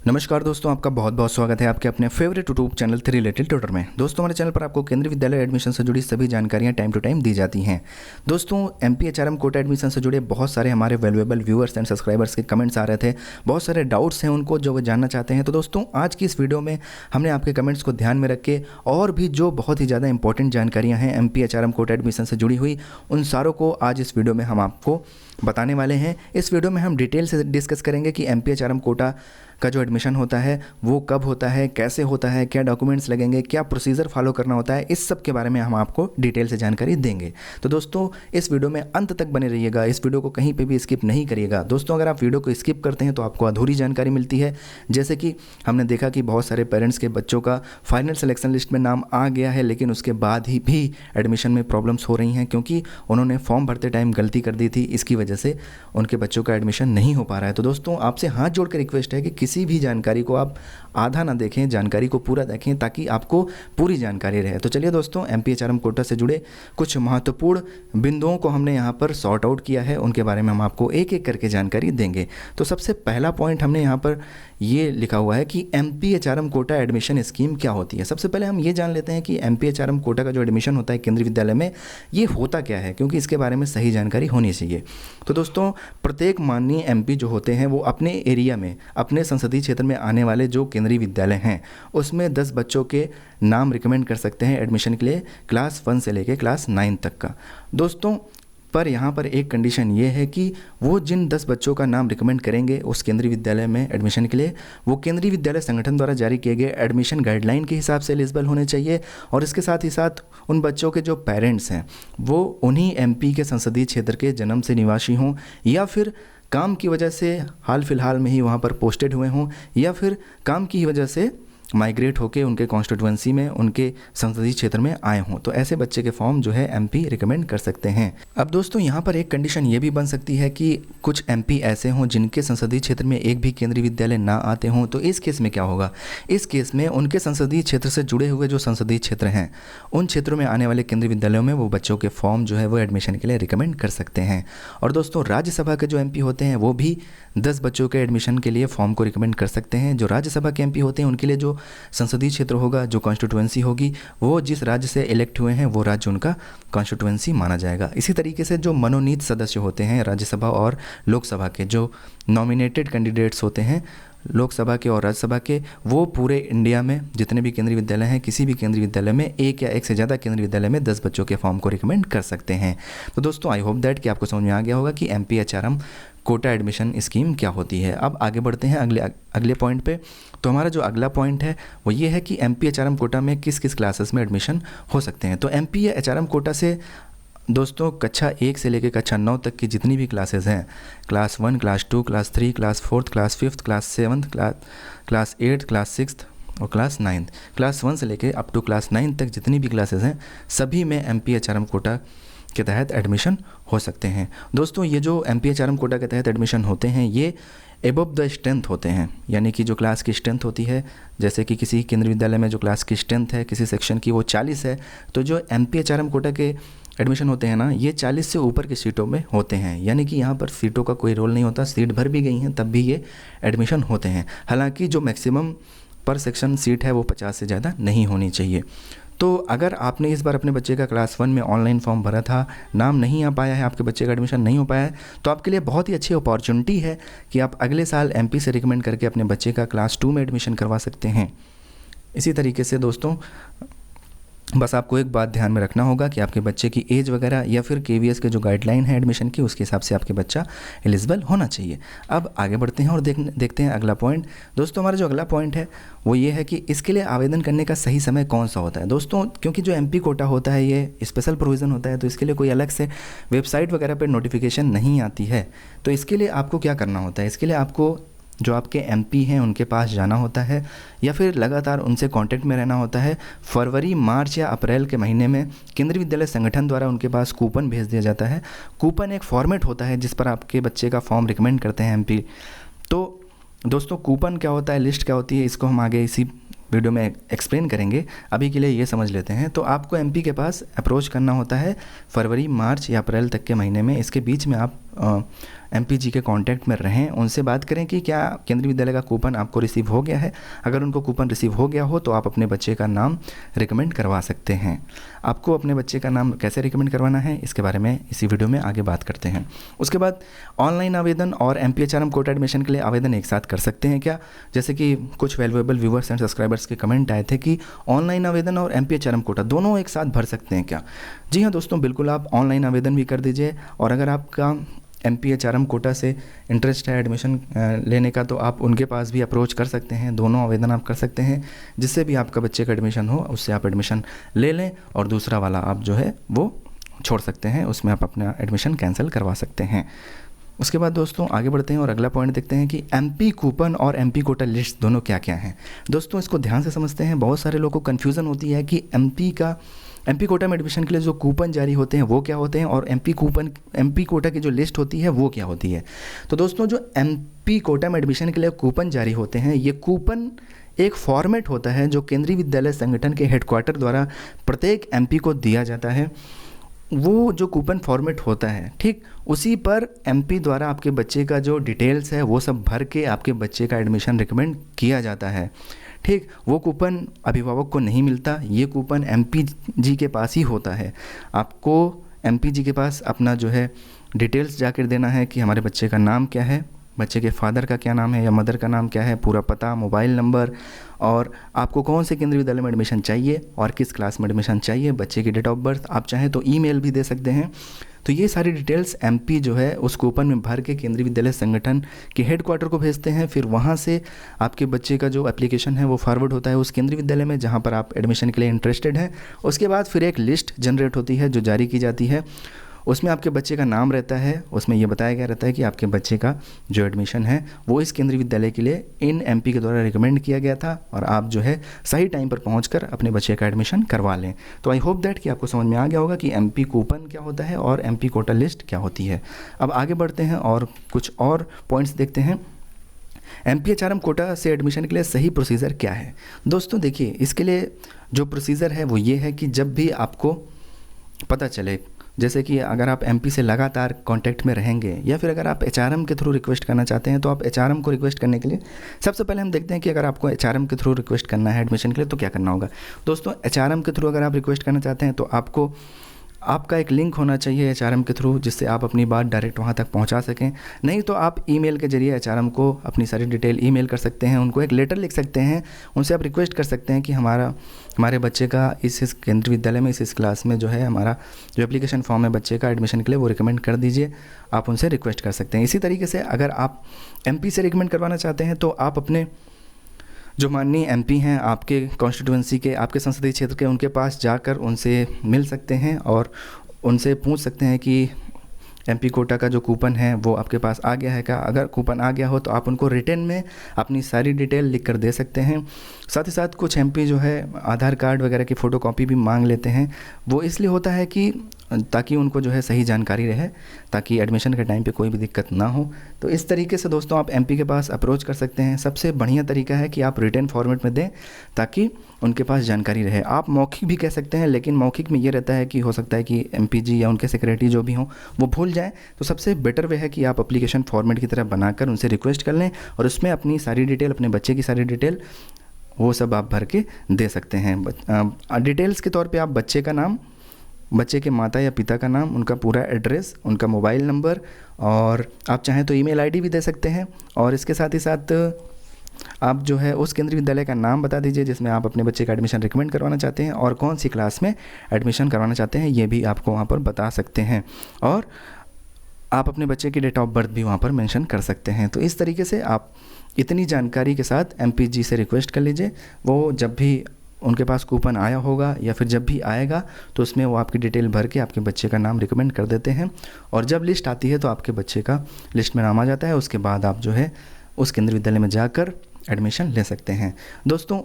नमस्कार दोस्तों, आपका बहुत बहुत स्वागत है आपके अपने favourite YouTube channel 3 little tutor में। दोस्तों, हमारे चैनल पर आपको केंद्रीय विद्यालय एडमिशन से जुड़ी सभी जानकारियां टाइम टू टाइम दी जाती हैं। दोस्तों, एमपीएचआरएम कोटा एडमिशन से जुड़े बहुत सारे हमारे वैल्यूएबल व्यूअर्स एंड सब्सक्राइबर्स के कमेंट्स आ रहे थे, बहुत सारे डाउट्स हैं उनको जो वो जानना चाहते हैं। तो दोस्तों, आज की इस वीडियो में हमने आपके कमेंट्स को ध्यान में रख के और भी जो बहुत ही ज़्यादा इंपॉर्टेंट जानकारियाँ हैं एमपीएचआरएम कोटा एडमिशन से जुड़ी हुई, उन सारों को आज इस वीडियो में हम आपको बताने वाले हैं। इस वीडियो में हम डिटेल से डिस्कस करेंगे कि एमपीएचआरएम कोटा का जो एडमिशन होता है वो कब होता है, कैसे होता है, क्या डॉक्यूमेंट्स लगेंगे, क्या प्रोसीजर फॉलो करना होता है, इस सब के बारे में हम आपको डिटेल से जानकारी देंगे। तो दोस्तों, इस वीडियो में अंत तक बने रहिएगा, इस वीडियो को कहीं पे भी स्किप नहीं करिएगा। दोस्तों, अगर आप वीडियो को स्किप करते हैं तो आपको अधूरी जानकारी मिलती है। जैसे कि हमने देखा कि बहुत सारे पेरेंट्स के बच्चों का फाइनल सिलेक्शन लिस्ट में नाम आ गया है, लेकिन उसके बाद ही भी एडमिशन में प्रॉब्लम्स हो रही हैं क्योंकि उन्होंने फॉर्म भरते टाइम गलती कर दी थी। इसकी वजह से उनके बच्चों का एडमिशन नहीं हो पा रहा है। तो दोस्तों, आपसे हाथ जोड़ कर रिक्वेस्ट है कि किसी भी जानकारी को आप आधा ना देखें, जानकारी को पूरा देखें ताकि आपको पूरी जानकारी रहे। तो चलिए दोस्तों, एमपीएचआरएम कोटा से जुड़े कुछ महत्वपूर्ण बिंदुओं को हमने यहाँ पर सॉर्ट आउट किया है, उनके बारे में हम आपको एक एक करके जानकारी देंगे। तो सबसे पहला पॉइंट हमने यहाँ पर ये लिखा हुआ है कि एमपीएचआरएम कोटा एडमिशन स्कीम क्या होती है। सबसे पहले हम ये जान लेते हैं कि एमपीएचआरएम कोटा का जो एडमिशन होता है केंद्रीय विद्यालय में, ये होता क्या है, क्योंकि इसके बारे में सही जानकारी होनी चाहिए। तो दोस्तों, प्रत्येक माननीय एमपी जो होते हैं वो अपने एरिया में, अपने संसदीय क्षेत्र में आने वाले जो केंद्रीय विद्यालय हैं उसमें 10 बच्चों के नाम रिकमेंड कर सकते हैं एडमिशन के लिए, क्लास 1 से लेकर क्लास 9 तक का। दोस्तों, पर यहाँ पर एक कंडीशन ये है कि वो जिन 10 बच्चों का नाम रिकमेंड करेंगे उस केंद्रीय विद्यालय में एडमिशन के लिए, वो केंद्रीय विद्यालय संगठन द्वारा जारी किए गए एडमिशन गाइडलाइन के हिसाब से एलिजिबल होने चाहिए। और इसके साथ ही साथ उन बच्चों के जो पेरेंट्स हैं वो उन्हीं एमपी के संसदीय क्षेत्र के जन्म से निवासी हों, या फिर काम की वजह से हाल फिलहाल में ही वहाँ पर पोस्टेड हुए हों, या फिर काम की वजह से माइग्रेट होकर उनके कॉन्स्टिट्यूएंसी में, उनके संसदीय क्षेत्र में आए हों। तो ऐसे बच्चे के फॉर्म जो है एमपी रिकमेंड कर सकते हैं। अब दोस्तों, यहाँ पर एक कंडीशन ये भी बन सकती है कि कुछ एमपी ऐसे हों जिनके संसदीय क्षेत्र में एक भी केंद्रीय विद्यालय ना आते हों। तो इस केस में क्या होगा, इस केस में उनके संसदीय क्षेत्र से जुड़े हुए जो संसदीय क्षेत्र हैं उन क्षेत्रों में आने वाले केंद्रीय विद्यालयों में वो बच्चों के फॉर्म जो है वो एडमिशन के लिए रिकमेंड कर सकते हैं। और दोस्तों, राज्यसभा के जो एमपी होते हैं वो भी 10 बच्चों के एडमिशन के लिए फॉर्म को रिकमेंड कर सकते हैं। जो राज्यसभा के एमपी होते हैं उनके लिए जो संसदीय क्षेत्र होगा, जो कॉन्स्टिट्यूएंसी होगी, वो जिस राज्य से इलेक्ट हुए हैं वो राज्य उनका कॉन्स्टिट्यूएंसी माना जाएगा। इसी तरीके से जो मनोनीत सदस्य होते हैं राज्यसभा और लोकसभा के, जो नॉमिनेटेड कैंडिडेट्स होते हैं लोकसभा के और राज्यसभा के, वो पूरे इंडिया में जितने भी केंद्रीय विद्यालय हैं, किसी भी केंद्रीय विद्यालय में एक या एक से ज़्यादा केंद्रीय विद्यालय में 10 बच्चों के फॉर्म को रिकमेंड कर सकते हैं। तो दोस्तों, आई होप दैट कि आपको समझ में आ गया होगा कि एमपीएचआरएम कोटा एडमिशन स्कीम क्या होती है। अब आगे बढ़ते हैं अगले पॉइंट पे। तो हमारा जो अगला पॉइंट है वो ये है कि एमपीएचआरएम कोटा में किस किस क्लासेस में एडमिशन हो सकते हैं। तो एमपीएचआरएम कोटा से दोस्तों कक्षा 1 से लेकर कक्षा 9 तक की जितनी भी क्लासेस हैं, class 1, class 2, class 3, class 4, class 5, class 7, class 8, class 6 और क्लास 9, क्लास 1 से लेकर अप टू क्लास 9 तक जितनी भी क्लासेस हैं सभी में एमपीएचआरएम कोटा के तहत एडमिशन हो सकते हैं। दोस्तों, ये जो एमपीएचआरएम कोटा के तहत एडमिशन होते हैं ये एबव द स्ट्रेंथ होते हैं, यानी कि जो क्लास की स्ट्रेंथ होती है, जैसे कि किसी केंद्रीय विद्यालय में जो क्लास की स्ट्रेंथ है किसी सेक्शन की वो 40 है, तो जो एमपीएचआरएम कोटा के एडमिशन होते हैं ना, ये 40 से ऊपर की सीटों में होते हैं। यानी कि यहाँ पर सीटों का कोई रोल नहीं होता, सीट भर भी गई हैं तब भी ये एडमिशन होते हैं। हालांकि जो मैक्सिमम पर सेक्शन सीट है वो 50 से ज़्यादा नहीं होनी चाहिए। तो अगर आपने इस बार अपने बच्चे का क्लास 1 में ऑनलाइन फॉर्म भरा था, नाम नहीं आ पाया है, आपके बच्चे का एडमिशन नहीं हो पाया है, तो आपके लिए बहुत ही अच्छी अपॉर्चुनिटी है कि आप अगले साल एमपी से रिकमेंड करके अपने बच्चे का क्लास 2 में एडमिशन करवा सकते हैं। इसी तरीके से दोस्तों, बस आपको एक बात ध्यान में रखना होगा कि आपके बच्चे की एज वगैरह या फिर केवीएस के जो गाइडलाइन है एडमिशन की, उसके हिसाब से आपके बच्चा एलिजिबल होना चाहिए। अब आगे बढ़ते हैं और देखते हैं अगला पॉइंट। दोस्तों, हमारा जो अगला पॉइंट है वो ये है कि इसके लिए आवेदन करने का सही समय कौन सा होता है। दोस्तों, क्योंकि जो एमपी कोटा होता है ये स्पेशल प्रोविज़न होता है, तो इसके लिए कोई अलग से वेबसाइट वगैरह पर नोटिफिकेशन नहीं आती है। तो इसके लिए आपको क्या करना होता है, इसके लिए आपको जो आपके एमपी हैं उनके पास जाना होता है या फिर लगातार उनसे कांटेक्ट में रहना होता है। फरवरी, मार्च या अप्रैल के महीने में केंद्रीय विद्यालय संगठन द्वारा उनके पास कूपन भेज दिया जाता है। कूपन एक फॉर्मेट होता है जिस पर आपके बच्चे का फॉर्म रिकमेंड करते हैं एमपी। तो दोस्तों, कूपन क्या होता है, लिस्ट क्या होती है, इसको हम आगे इसी वीडियो में एक्सप्लेन करेंगे। अभी के लिए ये समझ लेते हैं। तो आपको एमपी के पास अप्रोच करना होता है फरवरी, मार्च या अप्रैल तक के महीने में, इसके बीच में आप एमपीजी के कांटेक्ट में रहें, उनसे बात करें कि क्या केंद्रीय विद्यालय का कूपन आपको रिसीव हो गया है। अगर उनको कूपन रिसीव हो गया हो तो आप अपने बच्चे का नाम रिकमेंड करवा सकते हैं। आपको अपने बच्चे का नाम कैसे रिकमेंड करवाना है इसके बारे में इसी वीडियो में आगे बात करते हैं। उसके बाद ऑनलाइन आवेदन और एमपीएचआरएम कोटा एडमिशन के लिए आवेदन एक साथ कर सकते हैं क्या? जैसे कि कुछ वैल्यूएबल व्यूअर्स एंड सब्सक्राइबर्स के कमेंट आए थे कि ऑनलाइन आवेदन और एमपीएचआरएम कोटा दोनों एक साथ भर सकते हैं क्या? जी हाँ दोस्तों, बिल्कुल आप ऑनलाइन आवेदन भी कर दीजिए, और अगर आपका एमपीएचआरएम कोटा से इंटरेस्ट है एडमिशन लेने का तो आप उनके पास भी अप्रोच कर सकते हैं। दोनों आवेदन आप कर सकते हैं, जिससे भी आपका बच्चे का एडमिशन हो उससे आप एडमिशन ले लें, और दूसरा वाला आप जो है वो छोड़ सकते हैं, उसमें आप अपना एडमिशन कैंसिल करवा सकते हैं। उसके बाद दोस्तों आगे बढ़ते हैं और अगला पॉइंट देखते हैं कि एमपी कूपन और एमपी कोटा लिस्ट दोनों क्या क्या हैं। दोस्तों इसको ध्यान से समझते हैं। बहुत सारे लोगों को कन्फ्यूज़न होती है कि एमपी कोटा में एडमिशन के लिए जो कूपन जारी होते हैं वो क्या होते हैं, और एमपी कोटा की जो लिस्ट होती है वो क्या होती है। तो दोस्तों जो एमपी कोटा में एडमिशन के लिए कूपन जारी होते हैं, ये कूपन एक फॉर्मेट होता है जो केंद्रीय विद्यालय संगठन के हेडक्वार्टर द्वारा प्रत्येक एमपी को दिया जाता है। वो जो कूपन फॉर्मेट होता है, ठीक उसी पर एमपी द्वारा आपके बच्चे का जो डिटेल्स है वो सब भर के आपके बच्चे का एडमिशन रिकमेंड किया जाता है। ठीक, वो कूपन अभिभावक को नहीं मिलता, ये कूपन एमपीजी के पास ही होता है। आपको एमपीजी के पास अपना जो है डिटेल्स जाकर देना है कि हमारे बच्चे का नाम क्या है, बच्चे के फादर का क्या नाम है या मदर का नाम क्या है, पूरा पता, मोबाइल नंबर, और आपको कौन से केंद्रीय विद्यालय में एडमिशन चाहिए और किस क्लास में एडमिशन चाहिए, बच्चे की डेट ऑफ बर्थ, आप चाहें तो ईमेल भी दे सकते हैं। तो ये सारी डिटेल्स एमपी जो है उस कूपन में भर के केंद्रीय विद्यालय संगठन के हेडक्वार्टर को भेजते हैं। फिर वहाँ से आपके बच्चे का जो एप्लीकेशन है वो फॉरवर्ड होता है उस केंद्रीय विद्यालय में जहाँ पर आप एडमिशन के लिए इंटरेस्टेड हैं। उसके बाद फिर एक लिस्ट जनरेट होती है जो जारी की जाती है, उसमें आपके बच्चे का नाम रहता है, उसमें ये बताया गया रहता है कि आपके बच्चे का जो एडमिशन है वो इस केंद्रीय विद्यालय के लिए इन एमपी के द्वारा रिकमेंड किया गया था, और आप जो है सही टाइम पर पहुंचकर अपने बच्चे का एडमिशन करवा लें। तो आई होप दैट कि आपको समझ में आ गया होगा कि एमपी कूपन क्या होता है और एमपी कोटा लिस्ट क्या होती है। अब आगे बढ़ते हैं और कुछ और पॉइंट्स देखते हैं। एमपीएचआरएम कोटा से एडमिशन के लिए सही प्रोसीजर क्या है। दोस्तों देखिए, इसके लिए जो प्रोसीजर है वो ये है कि जब भी आपको पता चले, जैसे कि अगर आप एमपी से लगातार कांटेक्ट में रहेंगे या फिर अगर आप एचआरएम के थ्रू रिक्वेस्ट करना चाहते हैं, तो आप एचआरएम को रिक्वेस्ट करने के लिए सबसे पहले हम देखते हैं कि अगर आपको एचआरएम के थ्रू रिक्वेस्ट करना है एडमिशन के लिए तो क्या करना होगा। दोस्तों एचआरएम के थ्रू अगर आप रिक्वेस्ट करना चाहते हैं तो आपको आपका एक लिंक होना चाहिए एचआरएम के थ्रू, जिससे आप अपनी बात डायरेक्ट वहाँ तक पहुँचा सकें। नहीं तो आप ईमेल के जरिए एचआरएम को अपनी सारी डिटेल ईमेल कर सकते हैं, उनको एक लेटर लिख सकते हैं, उनसे आप रिक्वेस्ट कर सकते हैं कि हमारे बच्चे का इस केंद्रीय विद्यालय में इस क्लास में जो है हमारा जो एप्लीकेशन फॉर्म है बच्चे का एडमिशन के लिए वो रिकमेंड कर दीजिए। आप उनसे रिक्वेस्ट कर सकते हैं। इसी तरीके से अगर आप एमपी से रिकमेंड करवाना चाहते हैं तो आप अपने जो माननीय एमपी हैं आपके कॉन्स्टिट्यूएंसी के, आपके संसदीय क्षेत्र के, उनके पास जाकर उनसे मिल सकते हैं और उनसे पूछ सकते हैं कि एमपी कोटा का जो कूपन है वो आपके पास आ गया है क्या। अगर कूपन आ गया हो तो आप उनको रिटर्न में अपनी सारी डिटेल लिख कर दे सकते हैं। साथ ही साथ कुछ एमपी जो है आधार कार्ड वगैरह की फ़ोटोकॉपी भी मांग लेते हैं। वो इसलिए होता है कि ताकि उनको जो है सही जानकारी रहे, ताकि एडमिशन के टाइम पे कोई भी दिक्कत ना हो। तो इस तरीके से दोस्तों आप एमपी के पास अप्रोच कर सकते हैं। सबसे बढ़िया तरीका है कि आप रिटर्न फॉर्मेट में दें ताकि उनके पास जानकारी रहे। आप मौखिक भी कह सकते हैं, लेकिन मौखिक में ये रहता है कि हो सकता है कि एमपीजी या उनके सेक्रेटरी जो भी हों वो भूल जाएँ। तो सबसे बेटर वे है कि आप एप्लीकेशन फॉर्मेट की तरह बनाकर उनसे रिक्वेस्ट कर लें और उसमें अपनी सारी डिटेल, अपने बच्चे की सारी डिटेल वो सब आप भर के दे सकते हैं। डिटेल्स के तौर पे आप बच्चे का नाम, बच्चे के माता या पिता का नाम, उनका पूरा एड्रेस, उनका मोबाइल नंबर, और आप चाहें तो ईमेल आईडी भी दे सकते हैं। और इसके साथ ही साथ आप जो है उस केंद्रीय विद्यालय का नाम बता दीजिए जिसमें आप अपने बच्चे का एडमिशन रिकमेंड करवाना चाहते हैं और कौन सी क्लास में एडमिशन करवाना चाहते हैं, ये भी आपको वहाँ पर बता सकते हैं। और आप अपने बच्चे की डेट ऑफ बर्थ भी वहाँ पर मेंशन कर सकते हैं। तो इस तरीके से आप इतनी जानकारी के साथ एमपीजी से रिक्वेस्ट कर लीजिए। वो जब भी उनके पास कूपन आया होगा या फिर जब भी आएगा तो उसमें वो आपकी डिटेल भर के आपके बच्चे का नाम रिकमेंड कर देते हैं। और जब लिस्ट आती है तो आपके बच्चे का लिस्ट में नाम आ जाता है। उसके बाद आप जो है उस केंद्रीय विद्यालय में जाकर एडमिशन ले सकते हैं। दोस्तों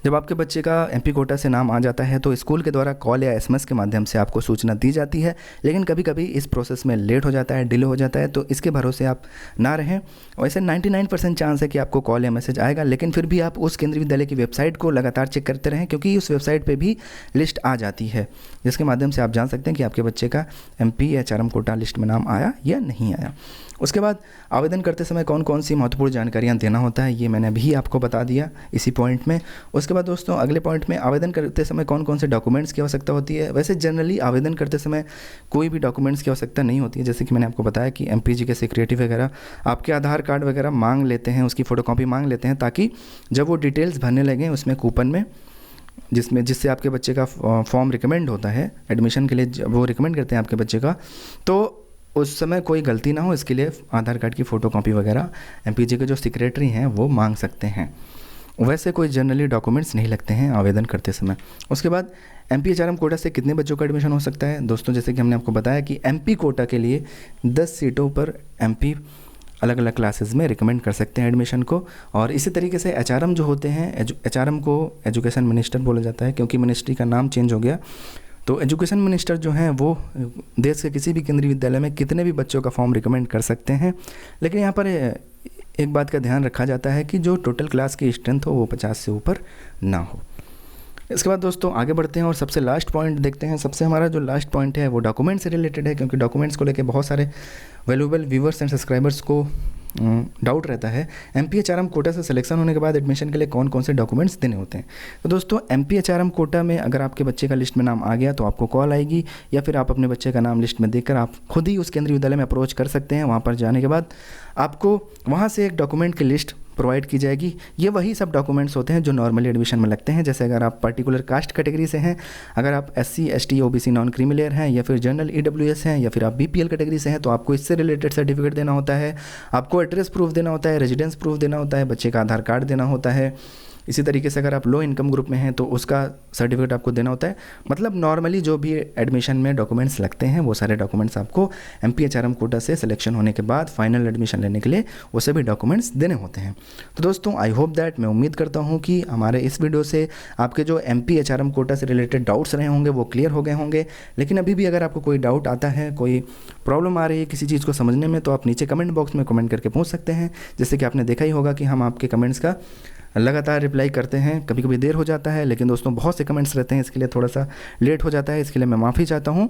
जब आपके बच्चे का एमपी कोटा से नाम आ जाता है तो स्कूल के द्वारा कॉल या एसएमएस के माध्यम से आपको सूचना दी जाती है, लेकिन कभी कभी इस प्रोसेस में लेट हो जाता है, डिले हो जाता है, तो इसके भरोसे आप ना रहें। वैसे 99% चांस है कि आपको कॉल या मैसेज आएगा, लेकिन फिर भी आप उस केंद्रीय विद्यालय की वेबसाइट को लगातार चेक करते रहें, क्योंकि उस वेबसाइट पर भी लिस्ट आ जाती है, जिसके माध्यम से आप जान सकते हैं कि आपके बच्चे का एमपी या एचआरएम कोटा लिस्ट में नाम आया या नहीं आया। उसके बाद आवेदन करते समय कौन कौन सी महत्वपूर्ण जानकारियां देना होता है, ये मैंने अभी आपको बता दिया इसी पॉइंट में। उसके बाद दोस्तों अगले पॉइंट में आवेदन करते समय कौन कौन से डॉक्यूमेंट्स की आवश्यकता होती है। वैसे जनरली आवेदन करते समय कोई भी डॉक्यूमेंट्स की आवश्यकता नहीं होती है, जैसे कि मैंने आपको बताया कि एमपीजी के सिक्योरिटी वगैरह, आपके आधार कार्ड वगैरह मांग लेते हैं, उसकी फ़ोटोकॉपी मांग लेते हैं, ताकि जब वो डिटेल्स भरने लगें उसमें कूपन में, जिससे आपके बच्चे का फॉर्म रिकमेंड होता है एडमिशन के लिए, जब वो रिकमेंड करते हैं आपके बच्चे का, तो उस समय कोई गलती ना हो, इसके लिए आधार कार्ड की फ़ोटोकॉपी वगैरह एमपीजी के जो सेक्रेटरी हैं वो मांग सकते हैं। वैसे कोई जनरली डॉक्यूमेंट्स नहीं लगते हैं आवेदन करते समय। उसके बाद एमपी एचआरएम कोटा से कितने बच्चों का एडमिशन हो सकता है दोस्तों, जैसे कि हमने आपको बताया कि एमपी कोटा के लिए 10 सीटों पर एमपी अलग अलग क्लासेस में रिकमेंड कर सकते हैं एडमिशन को। और इसी तरीके से एचआरएम जो होते हैं, एचआरएम को एजुकेशन मिनिस्टर बोला जाता है, क्योंकि मिनिस्ट्री का नाम चेंज हो गया। तो एजुकेशन मिनिस्टर जो हैं वो देश के किसी भी केंद्रीय विद्यालय में कितने भी बच्चों का फॉर्म रिकमेंड कर सकते हैं, लेकिन यहाँ पर एक बात का ध्यान रखा जाता है कि जो टोटल क्लास की स्ट्रेंथ हो वो 50 से ऊपर ना हो। इसके बाद दोस्तों आगे बढ़ते हैं और सबसे लास्ट पॉइंट देखते हैं। सबसे हमारा जो लास्ट पॉइंट है वो डॉक्यूमेंट से रिलेटेड है, क्योंकि डॉक्यूमेंट्स को लेकर बहुत सारे वैल्यूएबल व्यूवर्स एंड सब्सक्राइबर्स को डाउट रहता है। एमपी एचआरएम कोटा से सिलेक्शन होने के बाद एडमिशन के लिए कौन कौन से डॉक्यूमेंट्स देने होते हैं। तो दोस्तों एमपी एचआरएम कोटा में अगर आपके बच्चे का लिस्ट में नाम आ गया तो आपको कॉल आएगी, या फिर आप अपने बच्चे का नाम लिस्ट में देखकर आप खुद ही उस केंद्रीय विद्यालय में अप्रोच कर सकते हैं। वहाँ पर जाने के बाद आपको वहाँ से एक डॉक्यूमेंट की लिस्ट प्रोवाइड की जाएगी। ये वही सब डॉक्यूमेंट्स होते हैं जो नॉर्मली एडमिशन में लगते हैं, जैसे अगर आप पर्टिकुलर कास्ट कैटेगरी से हैं, अगर आप SC ST OBC non creamy layer हैं, या फिर जनरल ईडब्ल्यूएस हैं, या फिर आप बीपीएल कैटेगरी से हैं, तो आपको इससे रिलेटेड सर्टिफिकेट देना होता है, आपको एड्रेस प्रूफ देना होता है, रेजिडेंस प्रूफ देना होता है, बच्चे का आधार कार्ड देना होता है। इसी तरीके से अगर आप लो इनकम ग्रुप में हैं तो उसका सर्टिफिकेट आपको देना होता है। मतलब नॉर्मली जो भी एडमिशन में डॉक्यूमेंट्स लगते हैं वो सारे डॉक्यूमेंट्स आपको एमपी एचआरएम कोटा से सिलेक्शन होने के बाद फाइनल एडमिशन लेने के लिए वो सभी डॉक्यूमेंट्स देने होते हैं। तो दोस्तों आई होप दैट, मैं उम्मीद करता हूँ कि हमारे इस वीडियो से आपके जो एमपी एचआरएम कोटा से रिलेटेड डाउट्स रहे होंगे वो क्लियर हो गए होंगे। लेकिन अभी भी अगर आपको कोई डाउट आता है, कोई प्रॉब्लम आ रही है किसी चीज़ को समझने में, तो आप नीचे कमेंट बॉक्स में कमेंट करके पूछ सकते हैं। जैसे कि आपने देखा ही होगा कि हम आपके कमेंट्स का लगातार रिप्लाई करते हैं, कभी कभी देर हो जाता है, लेकिन दोस्तों बहुत से कमेंट्स रहते हैं, इसके लिए थोड़ा सा लेट हो जाता है, इसके लिए मैं माफ़ी चाहता हूं।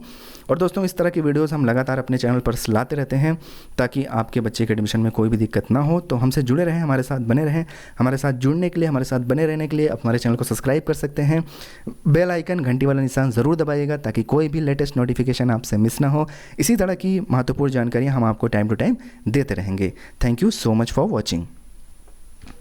और दोस्तों इस तरह की वीडियोस हम लगातार अपने चैनल पर लाते रहते हैं ताकि आपके बच्चे के एडमिशन में कोई भी दिक्कत ना हो। तो हमसे जुड़े रहें, हमारे साथ बने रहें। हमारे साथ जुड़ने के लिए, हमारे साथ बने रहने के लिए आप हमारे चैनल को सब्सक्राइब कर सकते हैं। बेल आइकन घंटी वाला निशान ज़रूर दबाइएगा ताकि कोई भी लेटेस्ट नोटिफिकेशन आपसे मिस ना हो। इसी तरह की महत्वपूर्ण जानकारियाँ हम आपको टाइम टू टाइम देते रहेंगे। Thank you so much for watching.